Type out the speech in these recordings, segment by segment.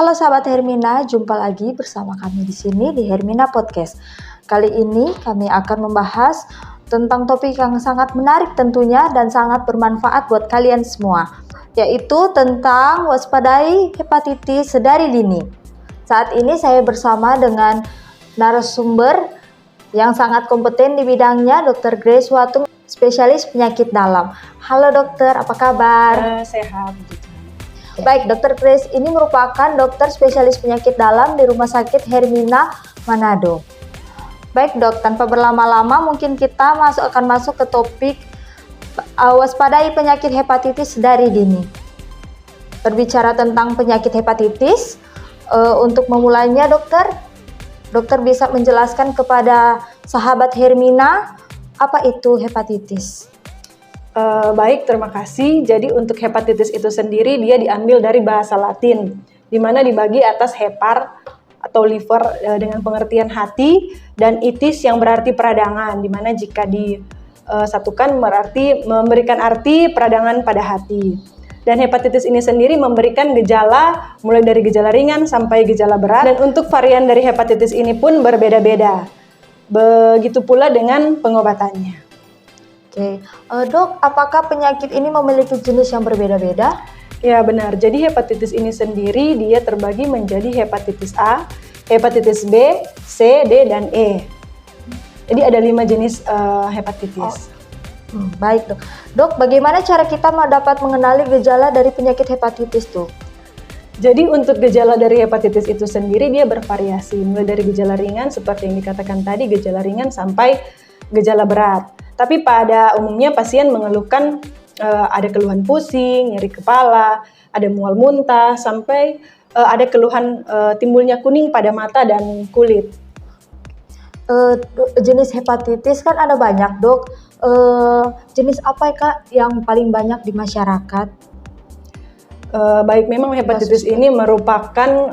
Halo sahabat Hermina, jumpa lagi bersama kami di sini di Hermina Podcast. Kali ini kami akan membahas tentang topik yang sangat menarik tentunya dan sangat bermanfaat buat kalian semua, yaitu tentang waspadai hepatitis sedari dini. Saat ini saya bersama dengan narasumber yang sangat kompeten di bidangnya, Dr. Grace Watung, spesialis penyakit dalam. Halo dokter, apa kabar? Sehat. Baik, Dr. Grace ini merupakan dokter spesialis penyakit dalam di Rumah Sakit Hermina, Manado. Baik dok, tanpa berlama-lama mungkin kita akan masuk ke topik waspadai penyakit hepatitis dari dini. Berbicara tentang penyakit hepatitis, untuk memulainya dokter bisa menjelaskan kepada sahabat Hermina apa itu hepatitis? Baik, terima kasih. Jadi untuk hepatitis itu sendiri dia diambil dari bahasa Latin, di mana dibagi atas hepar atau liver dengan pengertian hati dan itis yang berarti peradangan, di mana jika disatukan berarti memberikan arti peradangan pada hati. Dan hepatitis ini sendiri memberikan gejala mulai dari gejala ringan sampai gejala berat, dan untuk varian dari hepatitis ini pun berbeda-beda. Begitu pula dengan pengobatannya. Oke, dok, apakah penyakit ini memiliki jenis yang berbeda-beda? Ya benar, jadi hepatitis ini sendiri dia terbagi menjadi hepatitis A, hepatitis B, C, D, dan E. Jadi ada 5 jenis hepatitis. Baik dok. Dok, bagaimana cara kita dapat mengenali gejala dari penyakit hepatitis tuh? Jadi untuk gejala dari hepatitis itu sendiri dia bervariasi, mulai dari gejala ringan seperti yang dikatakan tadi, gejala ringan sampai gejala berat. Tapi pada umumnya pasien mengeluhkan ada keluhan pusing, nyeri kepala, ada mual muntah, sampai ada keluhan timbulnya kuning pada mata dan kulit. Jenis hepatitis kan ada banyak dok. Jenis apa ya kak yang paling banyak di masyarakat? Baik, memang hepatitis ini merupakan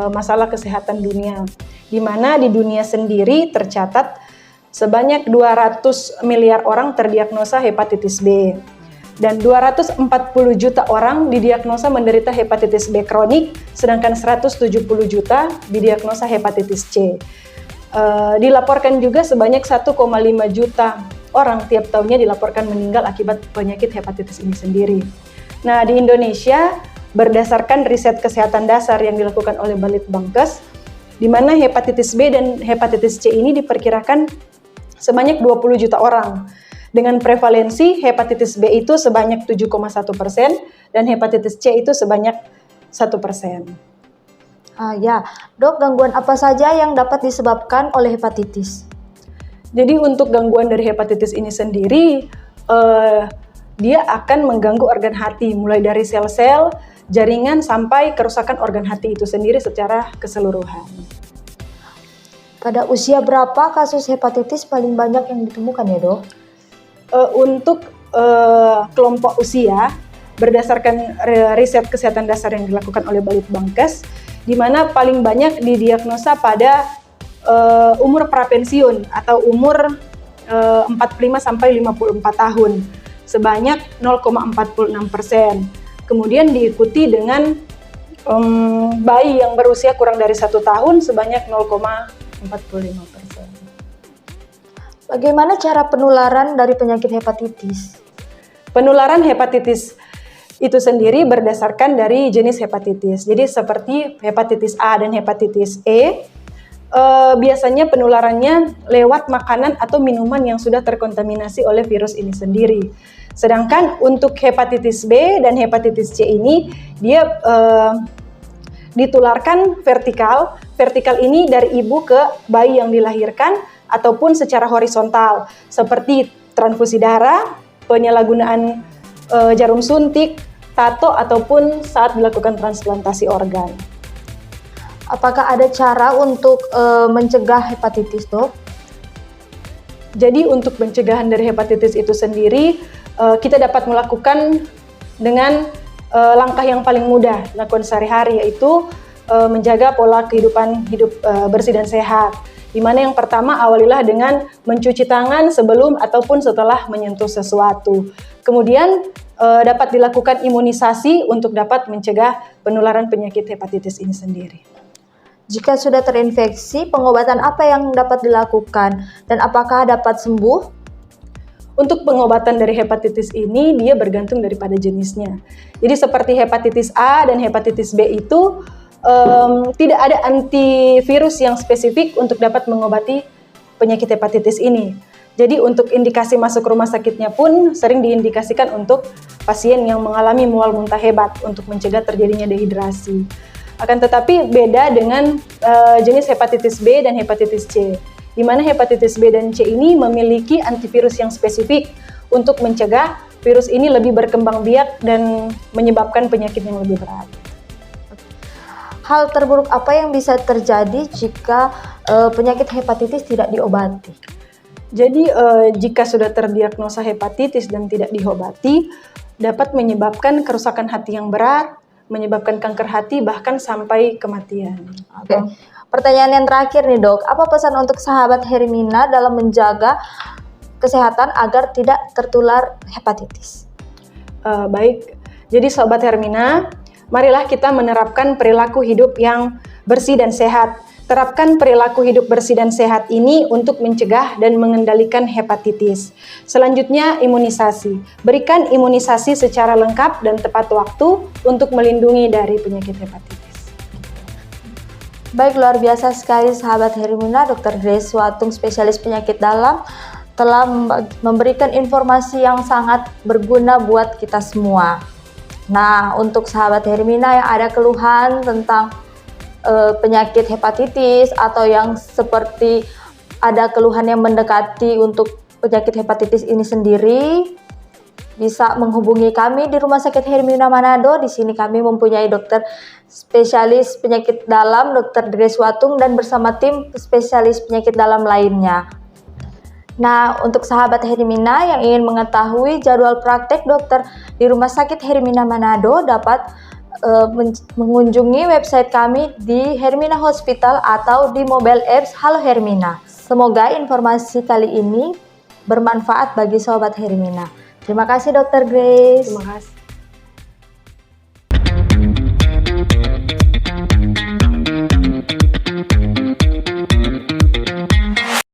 masalah kesehatan dunia, di mana di dunia sendiri tercatat sebanyak 200 miliar orang terdiagnosa hepatitis B dan 240 juta orang didiagnosa menderita hepatitis B kronik, sedangkan 170 juta didiagnosa hepatitis C. Dilaporkan juga sebanyak 1,5 juta orang tiap tahunnya dilaporkan meninggal akibat penyakit hepatitis ini sendiri. Nah, di Indonesia berdasarkan riset kesehatan dasar yang dilakukan oleh Balitbangkes, di mana hepatitis B dan hepatitis C ini diperkirakan sebanyak 20 juta orang. Dengan prevalensi hepatitis B itu sebanyak 7,1% dan hepatitis C itu sebanyak 1%. Ya, dok, gangguan apa saja yang dapat disebabkan oleh hepatitis? Jadi untuk gangguan dari hepatitis ini sendiri, dia akan mengganggu organ hati, mulai dari sel-sel, jaringan, sampai kerusakan organ hati itu sendiri secara keseluruhan. Pada usia berapa kasus hepatitis paling banyak yang ditemukan ya dok? Untuk kelompok usia, berdasarkan riset kesehatan dasar yang dilakukan oleh Balitbangkes, di mana paling banyak didiagnosa pada umur prapensiun atau umur 45 sampai 54 tahun, sebanyak 0,46%. Kemudian diikuti dengan bayi yang berusia kurang dari 1 tahun sebanyak 0,45%. Bagaimana cara penularan dari penyakit hepatitis? Penularan hepatitis itu sendiri berdasarkan dari jenis hepatitis. Jadi seperti hepatitis A dan hepatitis E, biasanya penularannya lewat makanan atau minuman yang sudah terkontaminasi oleh virus ini sendiri. Sedangkan untuk hepatitis B dan hepatitis C ini, dia ditularkan vertikal. Vertikal ini dari ibu ke bayi yang dilahirkan ataupun secara horizontal seperti transfusi darah, penyalahgunaan jarum suntik, tato ataupun saat dilakukan transplantasi organ. Apakah ada cara untuk mencegah hepatitis, dok? Jadi untuk pencegahan dari hepatitis itu sendiri kita dapat melakukan dengan langkah yang paling mudah lakukan sehari-hari, yaitu menjaga pola kehidupan hidup bersih dan sehat. Dimana yang pertama awalilah dengan mencuci tangan sebelum ataupun setelah menyentuh sesuatu. Kemudian dapat dilakukan imunisasi untuk dapat mencegah penularan penyakit hepatitis ini sendiri. Jika sudah terinfeksi, pengobatan apa yang dapat dilakukan dan apakah dapat sembuh? Untuk pengobatan dari hepatitis ini dia bergantung daripada jenisnya. Jadi seperti hepatitis A dan hepatitis B itu tidak ada antivirus yang spesifik untuk dapat mengobati penyakit hepatitis ini. Jadi untuk indikasi masuk rumah sakitnya pun sering diindikasikan untuk pasien yang mengalami mual muntah hebat untuk mencegah terjadinya dehidrasi. Akan tetapi beda dengan jenis hepatitis B dan hepatitis C, di mana hepatitis B dan C ini memiliki antivirus yang spesifik untuk mencegah virus ini lebih berkembang biak dan menyebabkan penyakit yang lebih berat. Hal terburuk apa yang bisa terjadi jika penyakit hepatitis tidak diobati? Jadi jika sudah terdiagnosa hepatitis dan tidak diobati, dapat menyebabkan kerusakan hati yang berat, menyebabkan kanker hati, bahkan sampai kematian. Oke. Pertanyaan yang terakhir nih dok, apa pesan untuk sahabat Hermina dalam menjaga kesehatan agar tidak tertular hepatitis? Baik, jadi sobat Hermina, marilah kita menerapkan perilaku hidup yang bersih dan sehat. Terapkan perilaku hidup bersih dan sehat ini untuk mencegah dan mengendalikan hepatitis. Selanjutnya, imunisasi. Berikan imunisasi secara lengkap dan tepat waktu untuk melindungi dari penyakit hepatitis. Baik, luar biasa sekali sahabat Hermina, Dr. Grace Watung, spesialis penyakit dalam, telah memberikan informasi yang sangat berguna buat kita semua. Nah, untuk sahabat Hermina yang ada keluhan tentang penyakit hepatitis atau yang seperti ada keluhan yang mendekati untuk penyakit hepatitis ini sendiri, bisa menghubungi kami di Rumah Sakit Hermina Manado. Di sini kami mempunyai dokter spesialis penyakit dalam, Dr. Grace Watung, dan bersama tim spesialis penyakit dalam lainnya. Nah, untuk sahabat Hermina yang ingin mengetahui jadwal praktek dokter di Rumah Sakit Hermina Manado dapat mengunjungi website kami di Hermina Hospital atau di mobile apps Halo Hermina. Semoga informasi kali ini bermanfaat bagi sobat Hermina. Terima kasih Dr. Grace. Terima kasih.